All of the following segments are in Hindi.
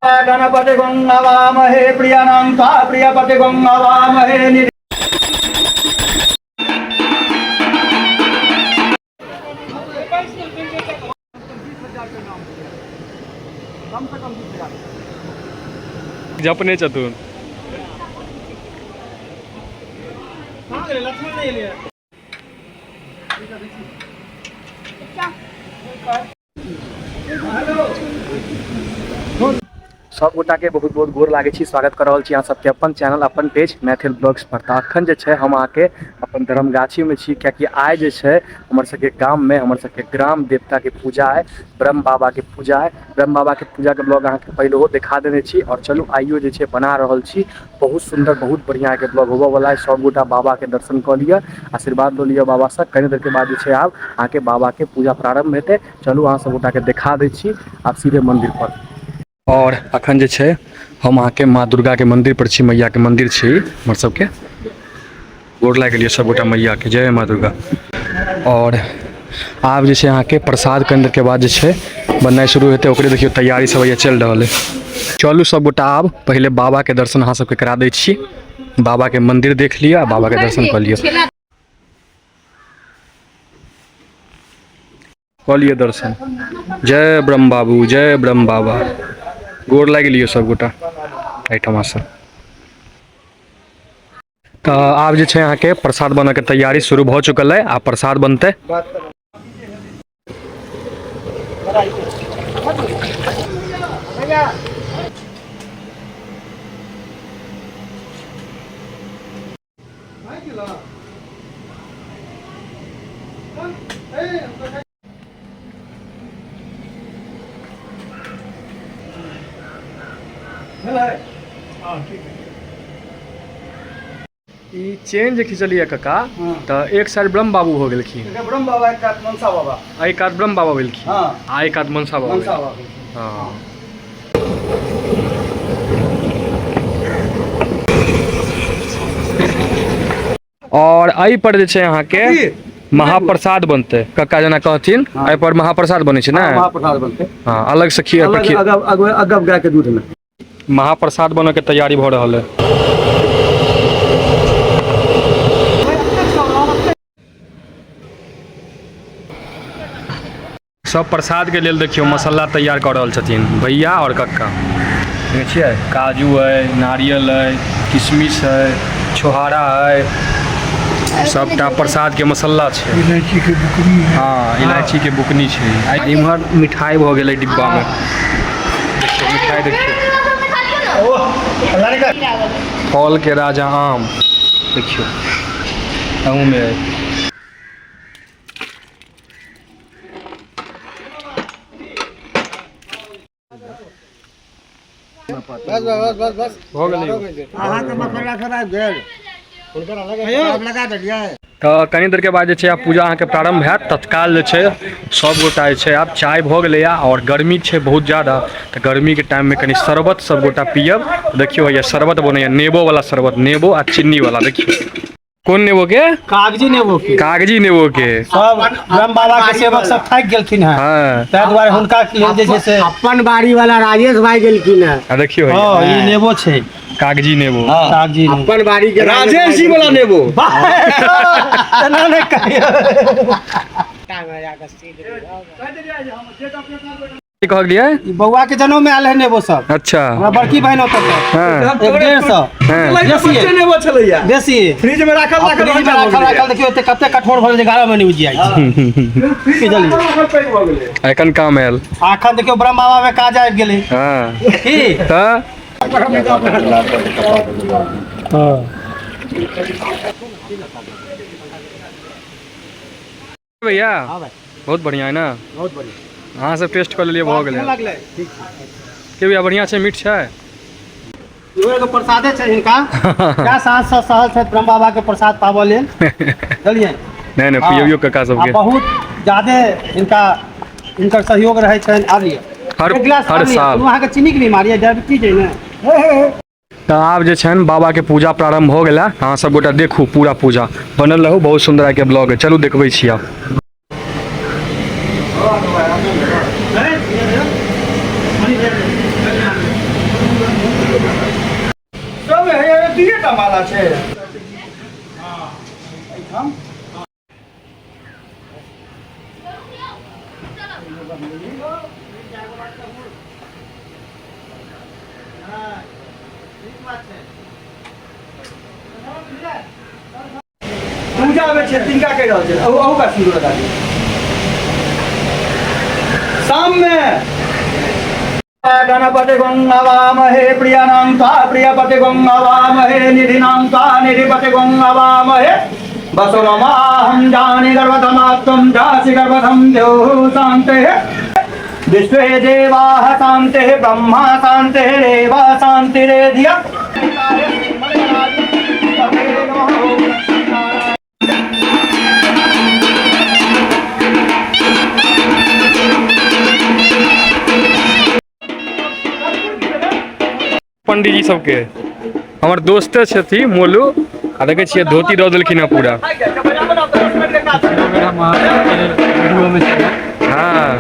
गणपति गंगावामहे प्रियानंता प्रियपति गंगावामहे जपने चतुर सब गोटा के बहुत बहुत गोर लागे छी, स्वागत कर रहल छी अहाँ सबके अपन चैनल अपन पेज मैथिल ब्लॉग्स पर। तो अखन जे छै हम आके अपन धर्मगाछी में छी, क्या कि आइ जे छै हमर सबके गाम में हमर सबके ग्राम देवता के पूजा है, ब्रह्म बाबा के पूजा है। ब्रह्म बाबा के पूजा के ब्लॉग अहाँ के पहले देखा देने छी और चलू आइयो जे छै बना रहल छी। बहुत सुंदर बहुत बढ़िया के ब्लॉग होबे वाला है। सब गोटा बाबा के दर्शन कर लिया, आशीर्वाद लो लिया बाबा से। कनी देर के बाद जे छै आब अहाँ के बाबा के पूजा प्रारंभ हेतै। चलू अहाँ सब गोटा के दिखा दै छी आब सीधे मंदिर पर। और अखन जे छै हम अहाँ के माँ दुर्गा के मंदिर पर छी, मैया के मंदिर छी हमर सबके। गोर लाग गेलिए सब गोटा मैया के, जय माँ दुर्गा। और आब जे छै अहाँ के प्रसाद कनी देर के बाद जे छै बननाइ शुरू हेतै, ओकरे देखियो तैयारी सब ये चल रहल है। चलू सब गोटा आब पहले बाबा के दर्शन अहाँ सबके करा दै छी। बाबा के मंदिर देख लिया, बाबा के दर्शन कर लिया, कऽ लिए दर्शन। जय ब्रह्म बाबू, जय ब्रह्म बाबा। गोर लाग लियो सब गोटा एहिठमा से। तो आब जे छै अहाँ के प्रसाद बनऽ के तैयारी शुरू भऽ चुकल है। आब प्रसाद बनतै। ई चेन जे खिंचलिए कक्का तो एक साइड ब्रह्म बाबू हो गेलखिन। ब्रह्म बाबा एक कात मनसा बाबा, एक कात ब्रह्म बाबा भेलखिन आ एक कात मनसा बाबा। हाँ और एहि पर जे छै अहाँ के महाप्रसाद बनते। कक्का जना कहथिन एहि पर महाप्रसाद बनै छै ना? महाप्रसाद बनते। हाँ अलग से खीर अगब गाय के दूध में महाप्रसाद बनऽ के तैयारी भ रहल है। सब प्रसाद के लेल देखियो मसाला तैयार कर रहल छथिन भैया और कक्का। देखे छियै काजू है, नारियल है, किशमिश है, छोहारा है, सबटा प्रसाद के मसाला छै। इलायची के बुकनी। हाँ इलायची के बुकनी छै। इम्हर मिठाई भ गेलै डिब्बा में, देखियो मिठाई देखियो। फल के राजा आम देखियो अहू में है। बस हो गेलै। अहाँ के मसाला खराब भेल लगा देलिए। तो कनी देर के बाद जे छै आब पूजा अहाँ के प्रारंभ हैत। तत्काल जे छै सब गोटा जे छै आब चाय भ गेलै और गर्मी छै बहुत ज़्यादा, तो गर्मी के टाइम में कनी शरबत सब गोटा पियब। देखियो ये शरबत बनैया, नेबो वाला शरबत, नेबो आ चीनी वाला। देखियो कौन नेबो के? कागजी नेबो के। कागजी नेबो के। सब ब्रह्म बाबा के सेवक सब थाक गेलखिन है। हाँ ताहि दुआरे हुनका लेल जे छै से अपन बाड़ी वाला राजेश भाई गेलखिन है। देखियो हां ई नेबो छै, कागजी नेबो। कागजी अपन बाड़ी के राजेश जी वाला नेबो। तना ने कहियो की कह दिया? ई बौआ के जन्म में आयल है नेबो सब। अच्छा हमरा बड़की बहन होत है। हाँ 150 नेबो छलैया बेसी फ्रिज में राखल देखियो एते कते कठोर भऽ गेल 11 महीने बुझि जाइ छै। की जल्दी एखन काम आयल। आखन देखियो ब्रह्म बाबा में काज आबि गेलै। हाँ की त भैया बहुत बढ़िया है ना? बहुत बढ़िया। अहाँ सब टेस्ट कर लिए भऽ गेलै। ठीक के भैया बढ़िया छै, मीठ छै? इहो एगो प्रसादे छै हिनका। क्या साँझ से सहल छै ब्रह्म बाबा के प्रसाद पाबऽ लेल। चलिए नहीं नहीं पियबियो कक्का सबके। बहुत ज्यादा इनकर सहयोग रहे छनि। आबिए हर साल अहाँ के चीनी के बीमारी है, डायबिटीज है ना। तो आब जे छनि बाबा के पूजा प्रारंभ हो गेला। अहाँ सब गोटा देखू पूरा पूजा बनल रहू, बहुत सुंदर के ब्लॉग है। चलू देखबै छी आब। का माला छे पूजा में छे तिनका कह रहल छे अहू का सिंदूर लगा दियो शाम में गणपति गंगावामहे प्रियानां त्वा प्रियपति गंगावामहे निधिनां त्वा निधिपति गंगावामहे वसुरमाहं जानि गर्भधमात्वं जासि गर्भधं द्यौः शान्तेः विश्वे देवाः शान्तिः ब्रह्मा शान्तिः देवा शान्तिरेधिया पंडित जी सबके हमार दोस्ते छथि मोलू आ देखे छियै धोती दऽ देलखिन हँ पूरा हाँ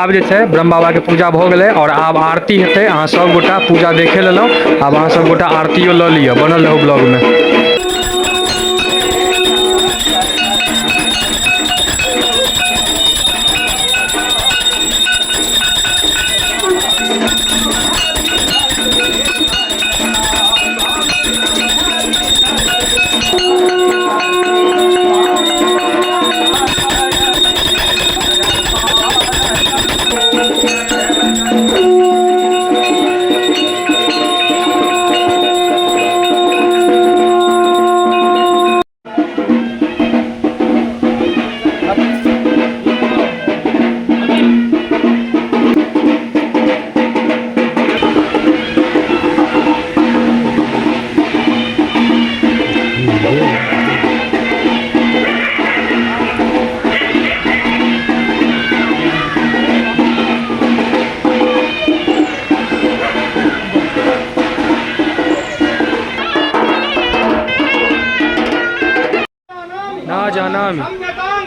आब जे छै ब्रह्म बाबा के पूजा भऽ गेलै और आब आरती हेतै। अहाँ सब गोटा पूजा देखे लेलहुँ, आब अहाँ सब गोटा आरतियो लऽ लिअ। बनल रहू ब्लॉग में। जानामि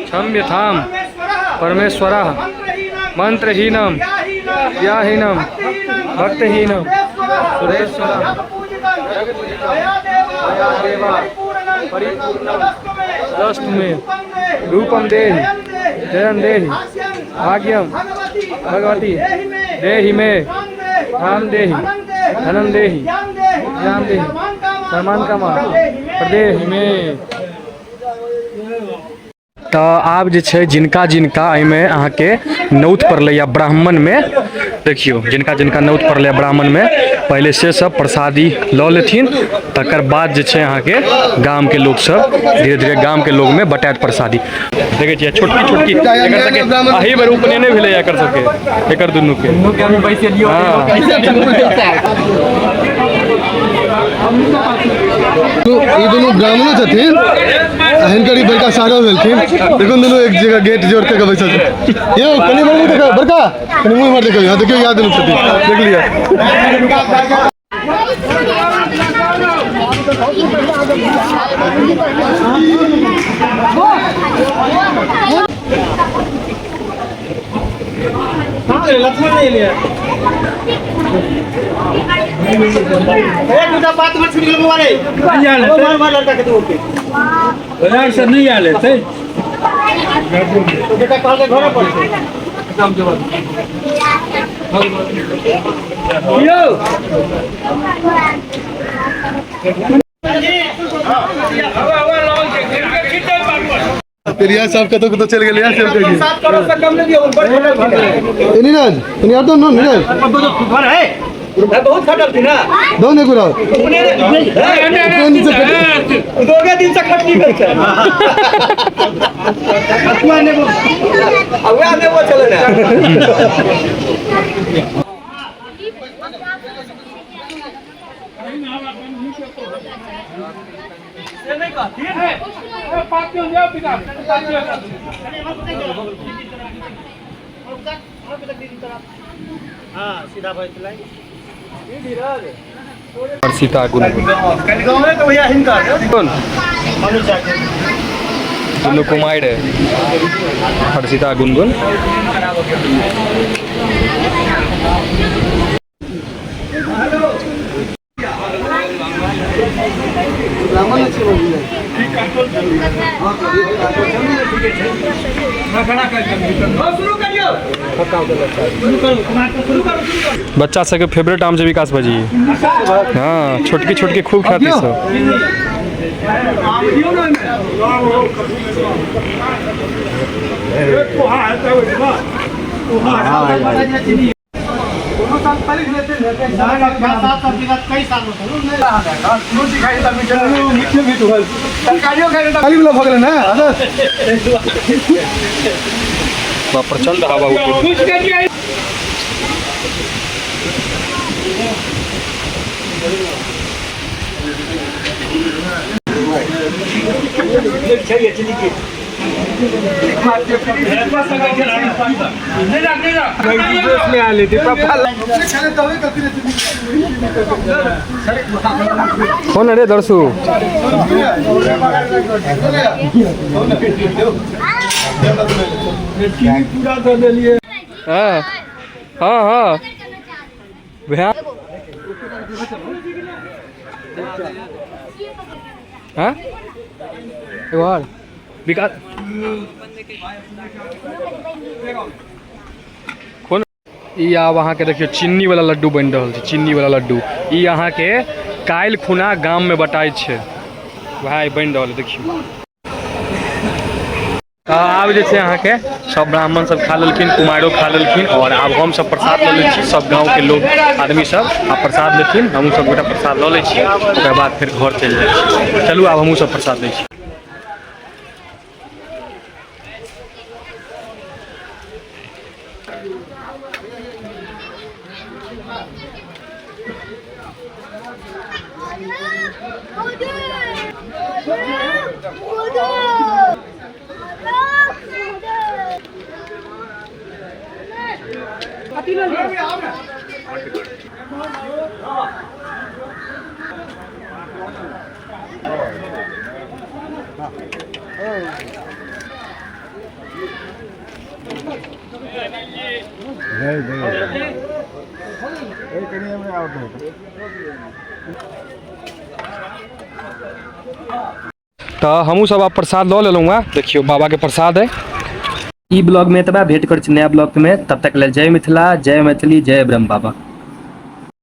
क्षम्यतां परमेश्वरः मंत्रहीनं व्याहीनं भक्तहीनं सुरेश्वरं परिपूर्णं में रूपं देहि जयं देहि भाग्यं भगवती देहि मे धाम देहि धनं देहि ज्ञान देहि समान कमा प्रदेहि में। तो आब जे छै जिनका जिनका एहिमे अहाँके नौत पड़लैया ब्राह्मण में, देखियो जिनका जिनका नौत पड़लैया ब्राह्मण में, पहले से सब प्रसादी लऽ लेथिन। तकर बाद जे छै अहाँके गाम के लोग सब धीरे धीरे गाम के लोग में बटायत प्रसादी। देखे छियै छोटकी छोटकी एकर सबके अही बेर उपनयने भेलैया एकर सबके, एकर दुनू के तो ये दोनों ब्राह्मणों छथिन, हिनकर बड़का सारा भेलखिन। देखो दोनों एक जगह गेट जोड़ के बैठल छथिन। यो कनी मुंह देखो बड़का, कनी मुंह मार देखो, यहां देखियो याद दोनों छथिन, देख लिया। लक्ष्मण नहीं लिया बात में छूट गया मोबाइल मार लड़का के तो ओके बाजार से नहीं आले थे तो बेटा कल के घर पर काम जवाब यो पेरिया साहब कतो कतो चल गेल यार सब के 7 करोड़ से कम नहीं दियो ऊपर ए नीरज तनी यार तो नीरज घर है बहुत खटल थी ना दो ने गुरा दोगे दिन से खटनी कर छै अतुआ ने वो चले ना हर्षिता गुनगुन दोनों कुमार है। हर्षिता गुनगुन बच्चा सबके फेवरेट आम छै विकास भाजी। हाँ छोटकी छोटकी खूब खाती सब। प्रचंड हवा कौन अरे दर्शु हाँ हाँ हाँ भैया हाँ विकास कौन ई आब अहाँ के देखियो चीनी वाला लड्डू बन रहा है। चीनी वाला लड्डू ई अहाँ के काल्हि खुना गाम में बटाई है। भाई बन रहा है देखियो। आब जे छै अहाँ के सब ब्राह्मण सब खा लेलखिन, कुमारियो खा लेलखिन और आब हम सब प्रसाद लऽ लै छी। सब गाँव के लोग आदमी सब आ प्रसाद लेथिन, हमहूँ सब गोटा प्रसाद लऽ लै छी। ओकर बाद फिर घर चलि जाइ छी। चलू आब हमहूँ सब प्रसाद लै छी। तो हमहूँ सब आप प्रसाद लऽ लेलहुँ। देखियो बाबा के प्रसाद है। ई ब्लॉग में एतबा भेंट कर नया ब्लॉग में, तब तक ले जय मिथिला, जय मैथिली, जय ब्रह्म बाबा।